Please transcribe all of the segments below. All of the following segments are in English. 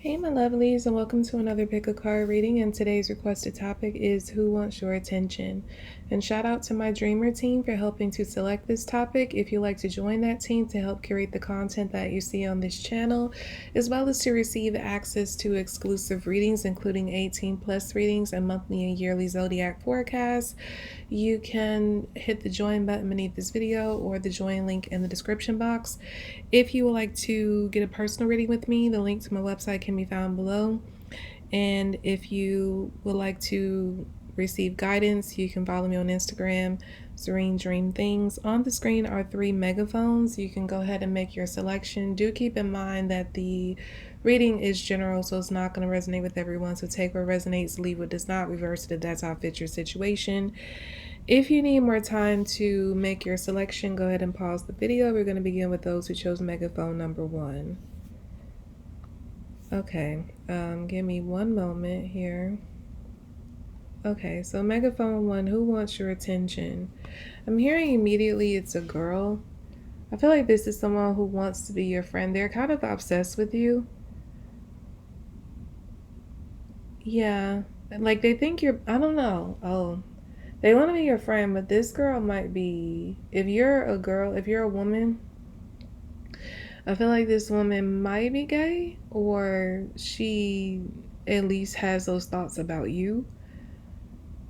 Hey, my lovelies, and welcome to another pick a card reading. And today's requested topic is Who Wants Your Attention? And shout out to my Dreamer team for helping to select this topic. If you'd like to join that team to help curate the content that you see on this channel, as well as to receive access to exclusive readings, including 18 plus readings and monthly and yearly zodiac forecasts, you can hit the join button beneath this video or the join link in the description box. If you would like to get a personal reading with me, the link to my website can be found below. And if you would like to receive guidance, you can follow me on Instagram, Serene Dream Things. On the screen are 3 megaphones. You can go ahead and make your selection. Do keep in mind that the reading is general, so it's not going to resonate with everyone. So take what resonates, leave what does not, reverse it if that's how it fits your situation. If you need more time to make your selection, go ahead and pause the video. We're going to begin with those who chose megaphone number 1. Okay, give me one moment here. Okay, so megaphone 1, who wants your attention? I'm hearing immediately it's a girl. I feel like this is someone who wants to be your friend. They're kind of obsessed with you. Yeah, like they think you're, I don't know. Oh, they want to be your friend, but this girl might be, if you're a girl, if you're a woman, I feel like this woman might be gay, or she at least has those thoughts about you,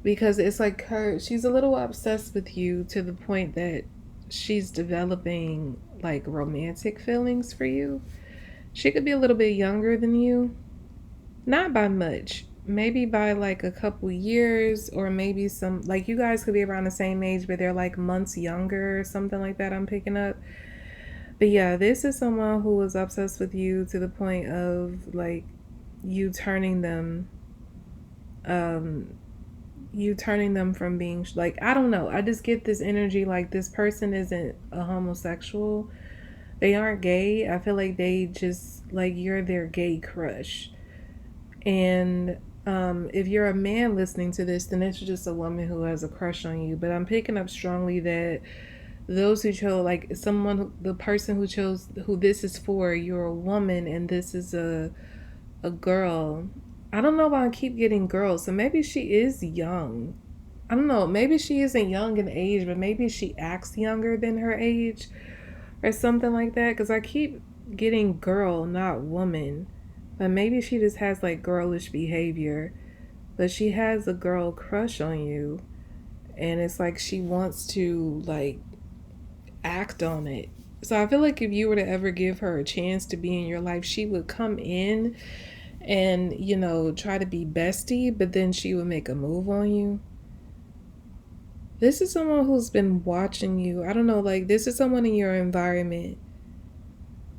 because it's like she's a little obsessed with you to the point that she's developing like romantic feelings for you. She could be a little bit younger than you, not by much, maybe by like a couple years, or maybe some, like you guys could be around the same age, but they're like months younger or something like that. I'm picking up. But yeah, this is someone who is obsessed with you to the point of like you turning them from being like, I don't know, I just get this energy like this person isn't a homosexual, they aren't gay. I feel like they just like, you're their gay crush. And if you're a man listening to this, then it's just a woman who has a crush on you. But I'm picking up strongly that those who chose, like someone, the person who chose, who this is for, you're a woman and this is a girl. I don't know why I keep getting girls. So maybe she is young. I don't know. Maybe she isn't young in age, but maybe she acts younger than her age or something like that. Because I keep getting girl, not woman. But maybe she just has like girlish behavior. But she has a girl crush on you. And it's like she wants to like act on it. So I feel like if you were to ever give her a chance to be in your life, she would come in and, you know, try to be bestie, but then she would make a move on you. This is someone who's been watching you. I don't know, like this is someone in your environment.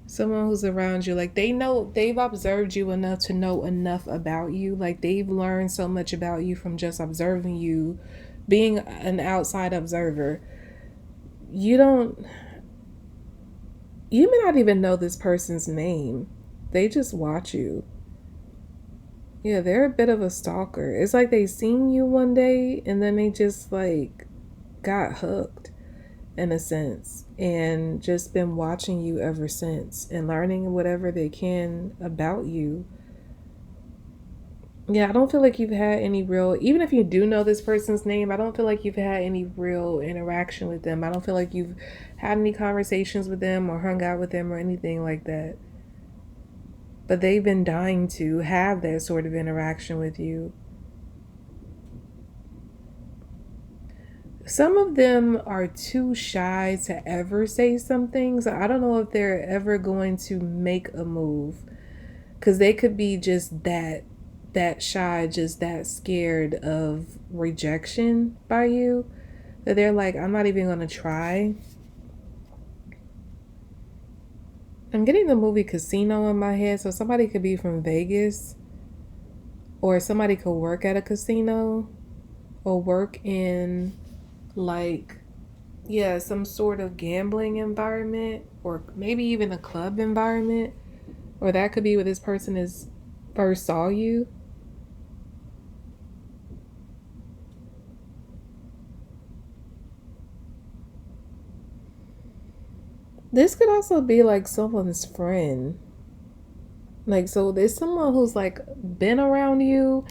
Someone who's around you. Like they know, they've observed you enough to know enough about you. Like they've learned so much about you from just observing you, being an outside observer. You don't, you may not even know this person's name. They just watch you. Yeah, they're a bit of a stalker. It's like they seen you one day and then they just like got hooked in a sense and just been watching you ever since and learning whatever they can about you. Yeah, I don't feel like you've had any real, even if you do know this person's name, I don't feel like you've had any real interaction with them. I don't feel like you've had any conversations with them or hung out with them or anything like that. But they've been dying to have that sort of interaction with you. Some of them are too shy to ever say something, so I don't know if they're ever going to make a move, because they could be just that shy, just that scared of rejection by you, that they're like, I'm not even gonna try. I'm getting the movie Casino in my head, so somebody could be from Vegas, or somebody could work at a casino, or work in like, yeah, some sort of gambling environment, or maybe even a club environment, or that could be where this person is first saw you. This could also be like someone's friend. Like, so there's someone who's like been around you,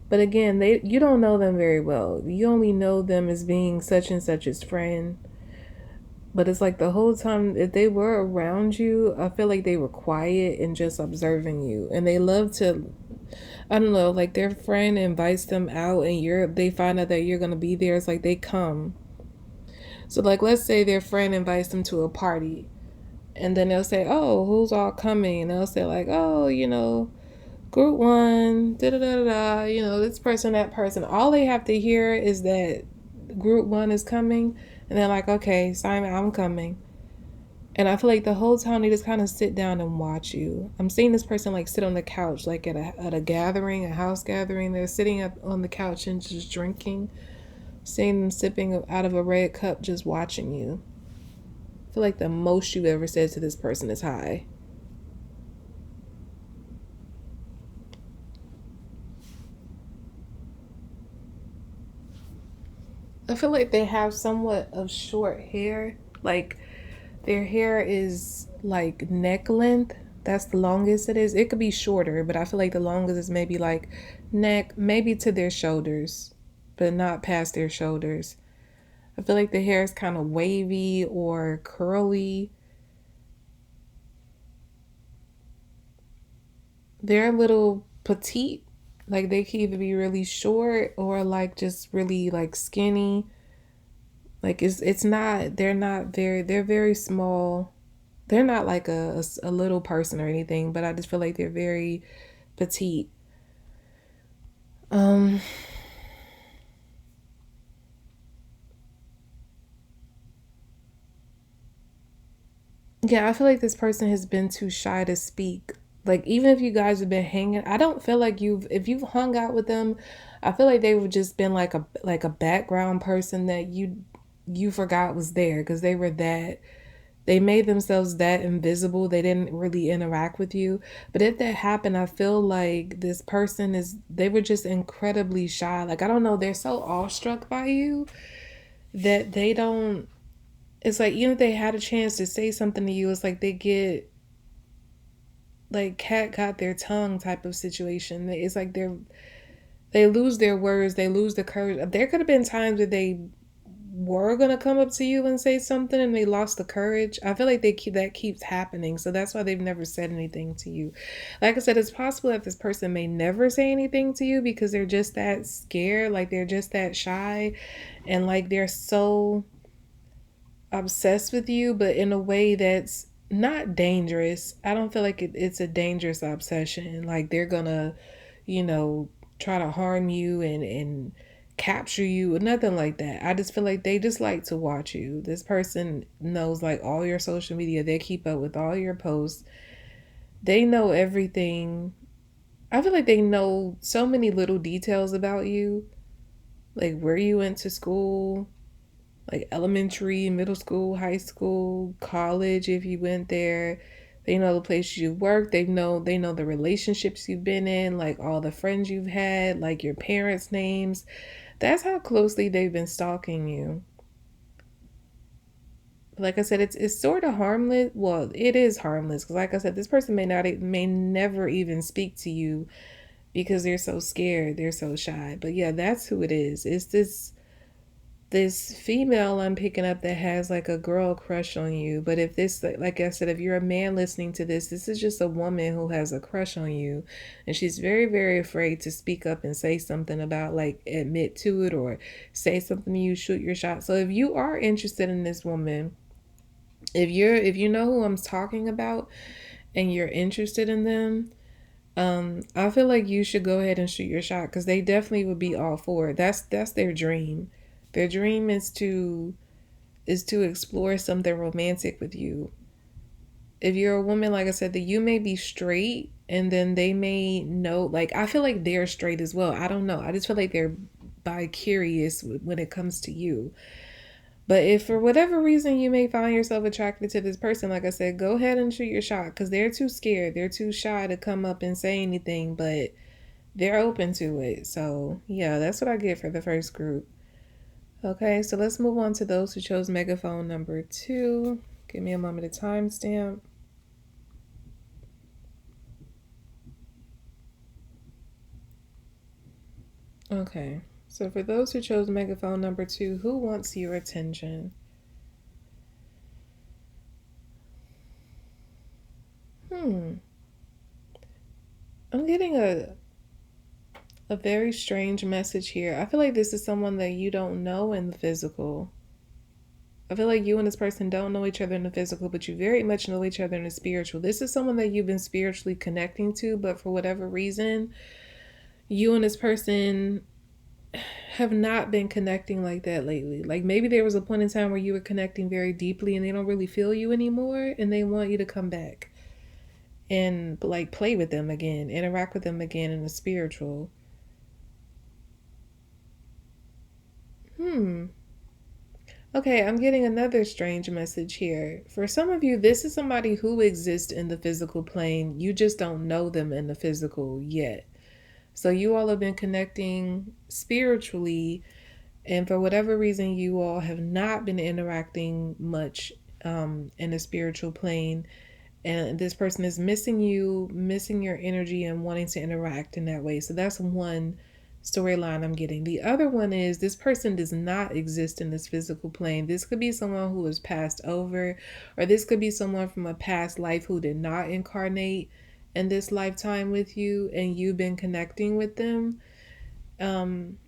but again, you don't know them very well. You only know them as being such and such's friend. But it's like the whole time, if they were around you, I feel like they were quiet and just observing you. And they love to, I don't know, like their friend invites them out and they find out that you're going to be there. It's like they come. So, like, let's say their friend invites them to a party. And then they'll say, oh, who's all coming? And they'll say, like, oh, group one, da da da da, this person, that person. All they have to hear is that group one is coming. And they're like, okay, Simon, I'm coming. And I feel like the whole time they just kind of sit down and watch you. I'm seeing this person like sit on the couch, like at a gathering, a house gathering. They're sitting up on the couch and just drinking. Seeing them sipping out of a red cup, just watching you. I feel like the most you've ever said to this person is hi. I feel like they have somewhat of short hair. Like their hair is like neck length. That's the longest it is. It could be shorter, but I feel like the longest is maybe like neck, maybe to their shoulders, but not past their shoulders. I feel like the hair is kind of wavy or curly. They're a little petite. Like they could either be really short or like just really like skinny. Like it's not, they're very small. They're not like a little person or anything, but I just feel like they're very petite. Um yeah, I feel like this person has been too shy to speak. Like even if you guys have been hanging, I don't feel like if you've hung out with them, I feel like they've just been like a background person that you forgot was there because they made themselves that invisible. They didn't really interact with you. But if that happened, I feel like they were just incredibly shy. Like, I don't know, they're so awestruck by you that they don't, it's like, even if they had a chance to say something to you, it's like they get, like, cat got their tongue type of situation. It's like they lose their words, they lose the courage. There could have been times where they were gonna come up to you and say something and they lost the courage. I feel like that keeps happening, so that's why they've never said anything to you. Like I said, it's possible that this person may never say anything to you because they're just that scared, like they're just that shy, and like they're so obsessed with you, but in a way that's not dangerous. I don't feel like it's a dangerous obsession. Like they're gonna, you know, try to harm you and capture you or nothing like that. I just feel like they just like to watch you. This person knows like all your social media. They keep up with all your posts. They know everything. I feel like they know so many little details about you, like where you went to school, like elementary, middle school, high school, college if you went there. They know the places you work. They know the relationships you've been in, like all the friends you've had, like your parents' names. That's how closely they've been stalking you. Like I said, it's sort of harmless. Well, it is harmless because, like I said, this person may never even speak to you because they're so scared, they're so shy. But yeah, that's who it is. It's this female I'm picking up that has like a girl crush on you. But if this, like I said, if you're a man listening to this is just a woman who has a crush on you. And she's very, very afraid to speak up and say something about, like, admit to it or say something to you, shoot your shot. So if you are interested in this woman, if you know who I'm talking about and you're interested in them, I feel like you should go ahead and shoot your shot because they definitely would be all for it. That's their dream. Their dream is to explore something romantic with you. If you're a woman, like I said, that you may be straight and then they may know, like, I feel like they're straight as well. I don't know. I just feel like they're bi curious when it comes to you. But if for whatever reason you may find yourself attracted to this person, like I said, go ahead and shoot your shot because they're too scared. They're too shy to come up and say anything, but they're open to it. So, yeah, that's what I get for the first group. Okay, so let's move on to those who chose megaphone number 2. Give me a moment to timestamp. Okay. So for those who chose megaphone number two, who wants your attention? Hmm. I'm getting a very strange message here. I feel like this is someone that you don't know in the physical. I feel like you and this person don't know each other in the physical, but you very much know each other in the spiritual. This is someone that you've been spiritually connecting to, but for whatever reason, you and this person have not been connecting like that lately. Like maybe there was a point in time where you were connecting very deeply and they don't really feel you anymore and they want you to come back and like play with them again, interact with them again in the spiritual. Hmm. Okay, I'm getting another strange message here. For some of you, this is somebody who exists in the physical plane. You just don't know them in the physical yet. So you all have been connecting spiritually, and for whatever reason, you all have not been interacting much in the spiritual plane. And this person is missing you, missing your energy, and wanting to interact in that way. So that's one storyline I'm getting. The other one is this person does not exist in this physical plane. This could be someone who has passed over, or this could be someone from a past life who did not incarnate in this lifetime with you, and you've been connecting with them. Um,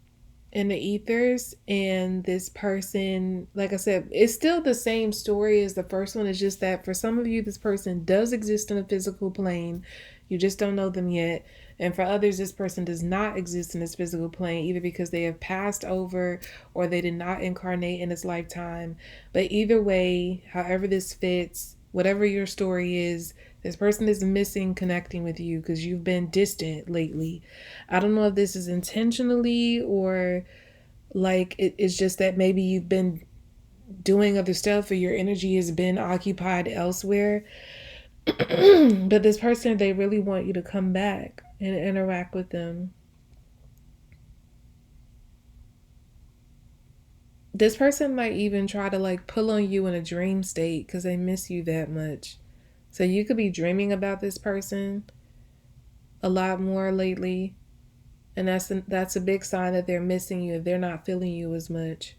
in the ethers, and this person, like I said, it's still the same story as the first one. It's just that for some of you this person does exist in a physical plane, you just don't know them yet, and for others this person does not exist in this physical plane, either because they have passed over or they did not incarnate in this lifetime. But either way, however this fits, whatever your story is, this person is missing connecting with you because you've been distant lately. I don't know if this is intentionally or like it's just that maybe you've been doing other stuff or your energy has been occupied elsewhere. But this person, they really want you to come back and interact with them. This person might even try to like pull on you in a dream state because they miss you that much. So you could be dreaming about this person a lot more lately, and that's a big sign that they're missing you. They're not feeling you as much.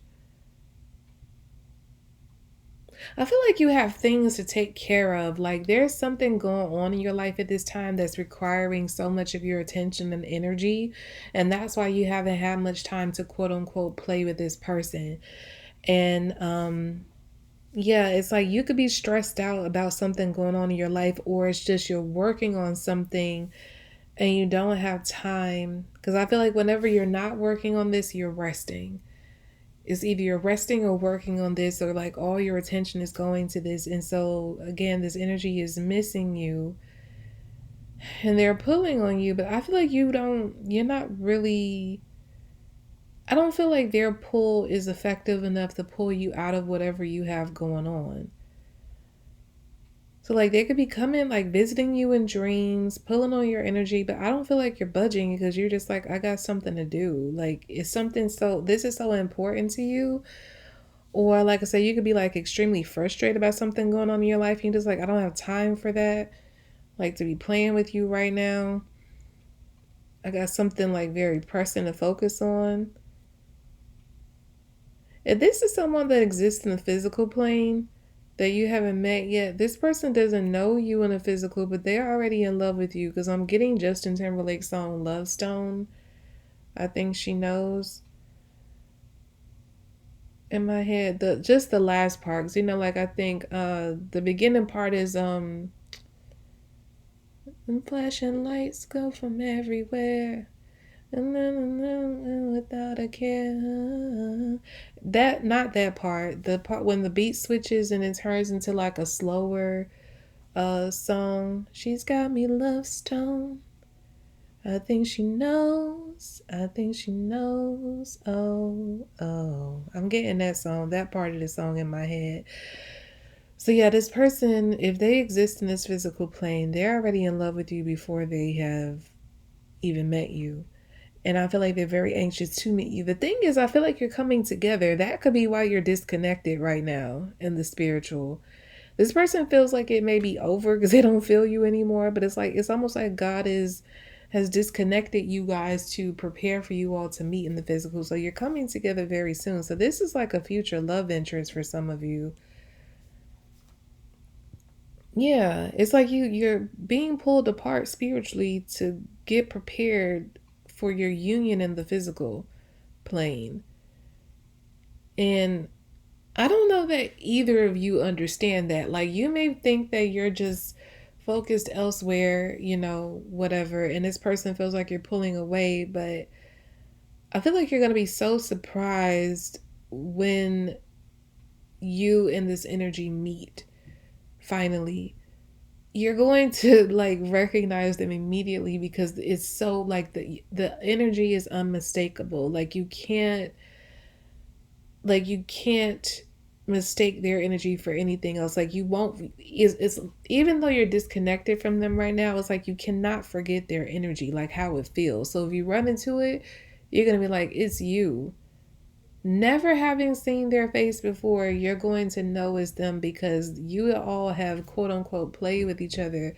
I feel like you have things to take care of. Like there's something going on in your life at this time that's requiring so much of your attention and energy. And that's why you haven't had much time to quote unquote play with this person. And yeah, it's like you could be stressed out about something going on in your life, or it's just you're working on something and you don't have time. Because I feel like whenever you're not working on this, you're resting. It's either you're resting or working on this, or like all your attention is going to this. And so again, this energy is missing you and they're pulling on you, but I feel like you're not really, I don't feel like their pull is effective enough to pull you out of whatever you have going on. So like they could be coming like visiting you in dreams, pulling on your energy, but I don't feel like you're budging because you're just like, I got something to do. Like it's something, so this is so important to you. Or like I said, you could be like extremely frustrated about something going on in your life. And you're just like, I don't have time for that. Like to be playing with you right now. I got something like very pressing to focus on. If this is someone that exists in the physical plane that you haven't met yet, this person doesn't know you in the physical, but they're already in love with you. Because I'm getting Justin Timberlake's song Love Stone. I think she knows in my head. The last part. 'Cause, like I think the beginning part is and flashing lights go from everywhere. And without a care. That, not that part. The part when the beat switches and it turns into like a slower song. She's got me love stone. I think she knows. I think she knows. Oh, oh. I'm getting that song, that part of the song in my head. So yeah, this person, if they exist in this physical plane, they're already in love with you before they have even met you. And I feel like they're very anxious to meet you. The thing is, I feel like you're coming together. That could be why you're disconnected right now in the spiritual. This person feels like it may be over because they don't feel you anymore, but it's like it's almost like God is has disconnected you guys to prepare for you all to meet in the physical. So you're coming together very soon. So this is like a future love interest for some of you. Yeah, it's like you're being pulled apart spiritually to get prepared for your union in the physical plane. And I don't know that either of you understand that. Like, you may think that you're just focused elsewhere, whatever, and this person feels like you're pulling away, but I feel like you're going to be so surprised when you and this energy meet finally. You're going to like recognize them immediately because it's so like the energy is unmistakable. Like you can't mistake their energy for anything else. Like you won't it's even though you're disconnected from them right now, it's like you cannot forget their energy, like how it feels. So if you run into it, you're going to be like, it's you. Never having seen their face before, you're going to know it's them because you all have quote unquote played with each other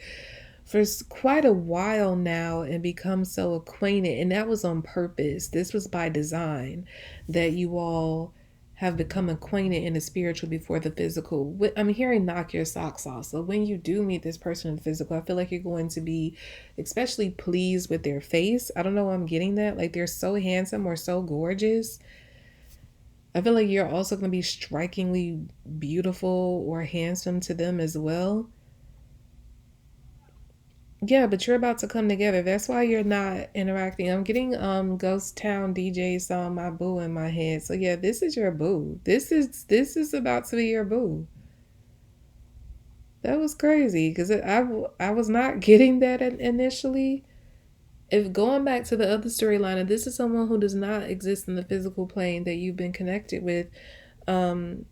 for quite a while now and become so acquainted. And that was on purpose. This was by design that you all have become acquainted in the spiritual before the physical. I'm hearing knock your socks off. So when you do meet this person in the physical, I feel like you're going to be especially pleased with their face. I don't know why I'm getting that. Like they're so handsome or so gorgeous. I feel like you're also going to be strikingly beautiful or handsome to them as well. Yeah, but you're about to come together. That's why you're not interacting. I'm getting Ghost Town DJ song My Boo in my head. So yeah, this is your boo. This is about to be your boo. That was crazy because I was not getting that initially. If going back to the other storyline, if this is someone who does not exist in the physical plane that you've been connected with, um,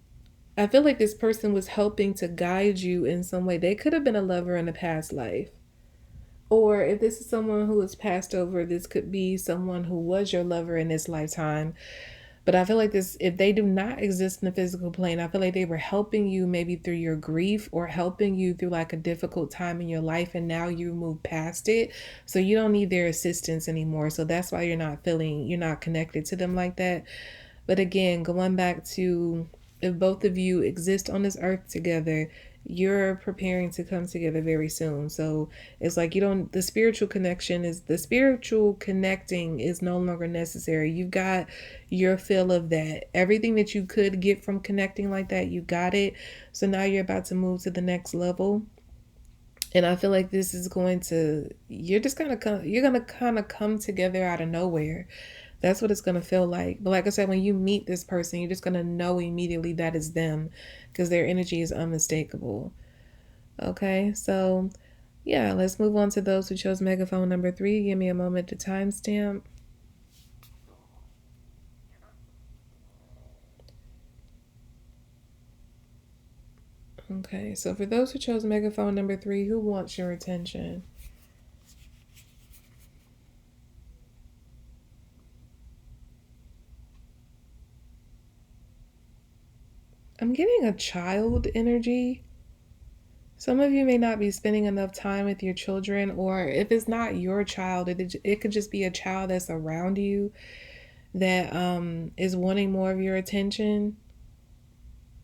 I feel like this person was helping to guide you in some way. They could have been a lover in a past life. Or if this is someone who has passed over, this could be someone who was your lover in this lifetime. But I feel like this, if they do not exist in the physical plane, I feel like they were helping you maybe through your grief or helping you through like a difficult time in your life. And now you move past it. So you don't need their assistance anymore. So that's why you're not connected to them like that. But again, going back to if both of you exist on this earth together, you're preparing to come together very soon. So it's like the spiritual connection is the spiritual connecting is no longer necessary. You've got your fill of that. Everything that you could get from connecting like that, you got it. So now you're about to move to the next level. And I feel like this is you're just you're gonna kind of come together out of nowhere. That's what it's going to feel like. But like I said, when you meet this person, you're just going to know immediately that is them because their energy is unmistakable. Okay, so yeah, let's move on to those who chose megaphone number 3. Give me a moment to timestamp. Okay, so for those who chose megaphone number 3, who wants your attention? I'm getting a child energy. Some of you may not be spending enough time with your children, or if it's not your child, it could just be a child that's around you that is wanting more of your attention,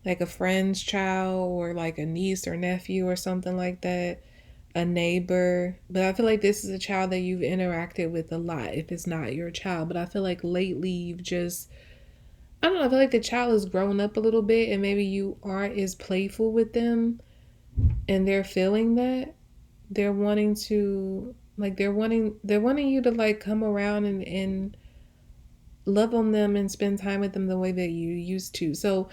like a friend's child or like a niece or nephew or something like that, a neighbor. But I feel like this is a child that you've interacted with a lot if it's not your child. But I feel like lately you've just, I don't know, I feel like the child has grown up a little bit and maybe you aren't as playful with them and they're feeling that. They're wanting to like they're wanting you to like come around and love on them and spend time with them the way that you used to. So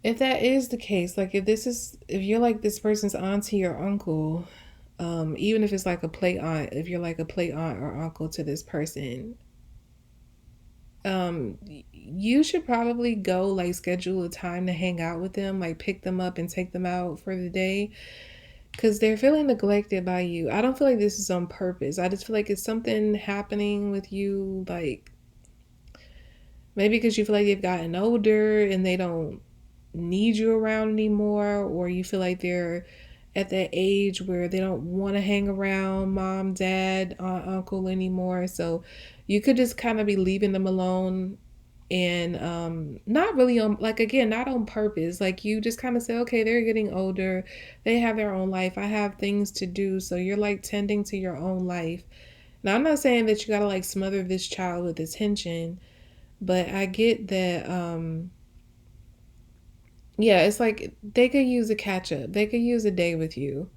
if that is the case, like if you're like this person's auntie or uncle, even if it's like a play aunt, if you're like a play aunt or uncle to this person, you should probably go like schedule a time to hang out with them, like pick them up and take them out for the day because they're feeling neglected by you. I don't feel like this is on purpose. I just feel like it's something happening with you, like maybe because you feel like they've gotten older and they don't need you around anymore, or you feel like they're at that age where they don't want to hang around mom, dad, aunt, uncle anymore. So you could just kind of be leaving them alone, and not really on, like, again, not on purpose. Like, you just kind of say, okay, they're getting older, they have their own life, I have things to do, so you're like tending to your own life. Now, I'm not saying that you gotta like smother this child with attention, but I get that. Yeah, it's like they could use a catch up, they could use a day with you.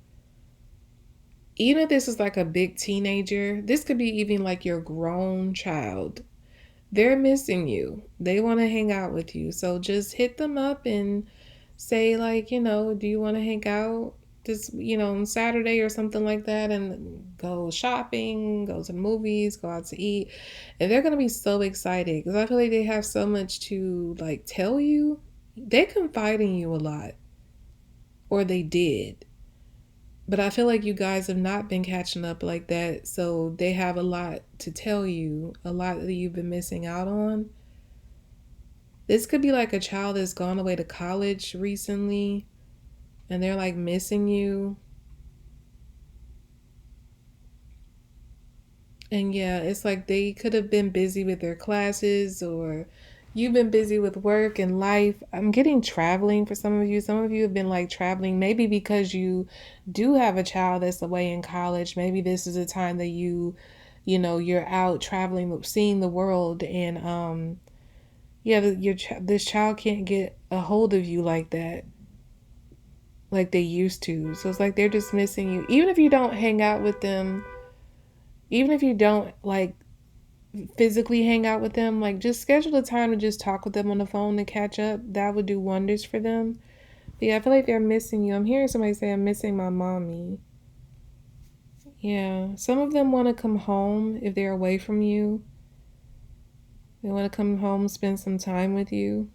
Even if this is like a big teenager, this could be even like your grown child. They're missing you. They want to hang out with you. So just hit them up and say, like, do you want to hang out this, on Saturday or something like that, and go shopping, go to the movies, go out to eat. And they're going to be so excited because I feel like they have so much to like tell you. They confide in you a lot, or they did. But I feel like you guys have not been catching up like that. So they have a lot to tell you, a lot that you've been missing out on. This could be like a child that's gone away to college recently and they're like missing you. And yeah, it's like they could have been busy with their classes, or you've been busy with work and life. I'm getting traveling for some of you. Some of you have been like traveling, maybe because you do have a child that's away in college. Maybe this is a time that you're out traveling, seeing the world, and yeah, this child can't get a hold of you like that, like they used to. So it's like they're just missing you. Even if you don't hang out with them, even if you don't like physically hang out with them, like just schedule a time to just talk with them on the phone to catch up. That would do wonders for them. But yeah, I feel like they're missing you. I'm hearing somebody say, I'm missing my mommy. Yeah, some of them want to come home if they're away from you. They want to come home, spend some time with you.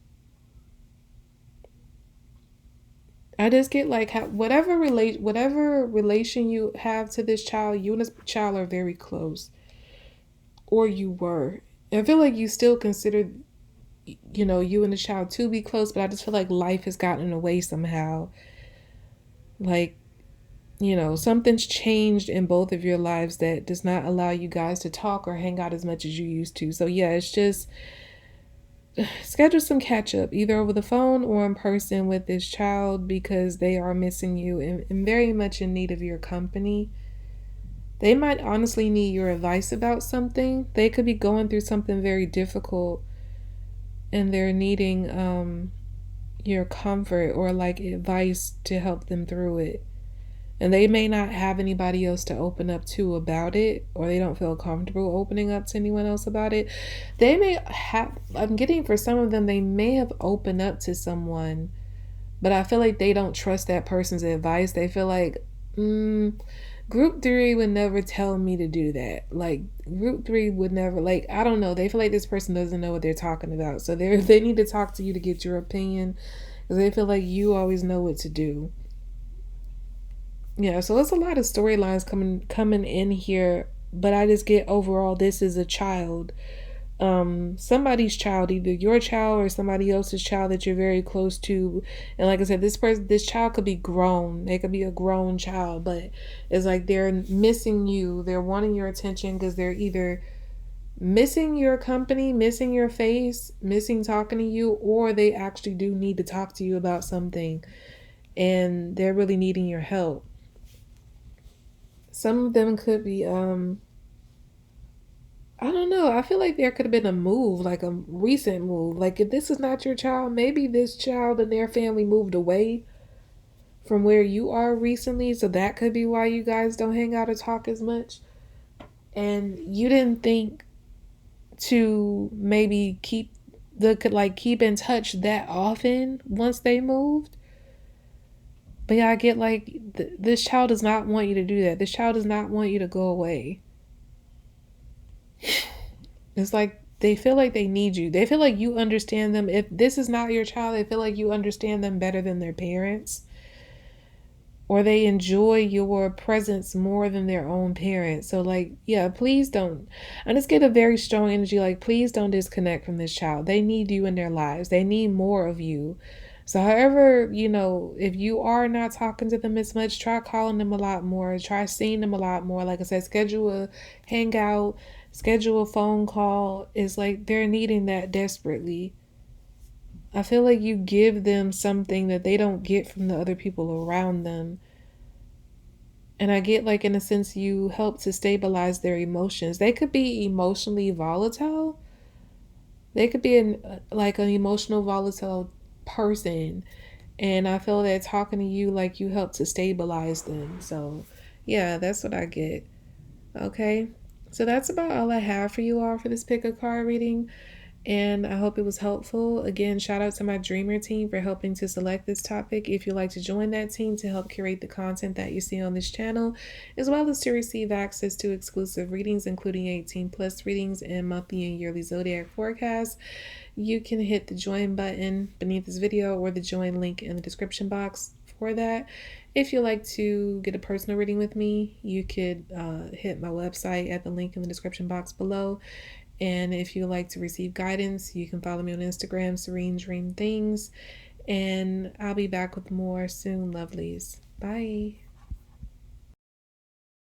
I just get like whatever relation you have to this child, you and this child are very close, or you were. I feel like you still consider, you and the child to be close, but I just feel like life has gotten in the way somehow. Like, something's changed in both of your lives that does not allow you guys to talk or hang out as much as you used to. So yeah, it's just schedule some catch up either over the phone or in person with this child, because they are missing you and very much in need of your company. They might honestly need your advice about something. They could be going through something very difficult and they're needing your comfort or like advice to help them through it. And they may not have anybody else to open up to about it, or they don't feel comfortable opening up to anyone else about it. They may have, I'm getting for some of them, they may have opened up to someone, but I feel like they don't trust that person's advice. They feel like, group three would never tell me to do that. Like, group three would never, like, I don't know. They feel like this person doesn't know what they're talking about. So they need to talk to you to get your opinion, because they feel like you always know what to do. Yeah, so there's a lot of storylines coming in here, but I just get overall this is a child. Somebody's child, either your child or somebody else's child that you're very close to. And like I said, this child could be grown. They could be a grown child, but it's like they're missing you. They're wanting your attention because they're either missing your company, missing your face, missing talking to you, or they actually do need to talk to you about something and they're really needing your help. Some of them could be I don't know. I feel like there could have been a move, like a recent move. Like, if this is not your child, maybe this child and their family moved away from where you are recently. So that could be why you guys don't hang out or talk as much. And you didn't think to maybe keep in touch that often once they moved. But yeah, I get like this child does not want you to do that. This child does not want you to go away. It's like they feel like they need you. They feel like you understand them. If this is not your child, they feel like you understand them better than their parents. Or they enjoy your presence more than their own parents. So like, yeah, please don't. I just get a very strong energy like, please don't disconnect from this child. They need you in their lives. They need more of you. So, however, if you are not talking to them as much, try calling them a lot more. Try seeing them a lot more. Like I said, schedule a hangout, schedule a phone call. It's like they're needing that desperately. I feel like you give them something that they don't get from the other people around them. And I get, like, in a sense, you help to stabilize their emotions. They could be emotionally volatile. They could be like an emotional volatile person. And I feel that talking to you, like, you help to stabilize them. So, yeah, that's what I get. Okay. So that's about all I have for you all for this pick a card reading. And I hope it was helpful. Again, shout out to my Dreamer team for helping to select this topic. If you'd like to join that team to help curate the content that you see on this channel, as well as to receive access to exclusive readings, including 18 plus readings and monthly and yearly zodiac forecasts, you can hit the join button beneath this video or the join link in the description box for that. If you'd like to get a personal reading with me, you could hit my website at the link in the description box below. And if you like to receive guidance, you can follow me on Instagram, Serene Dream Things. And I'll be back with more soon, lovelies. Bye.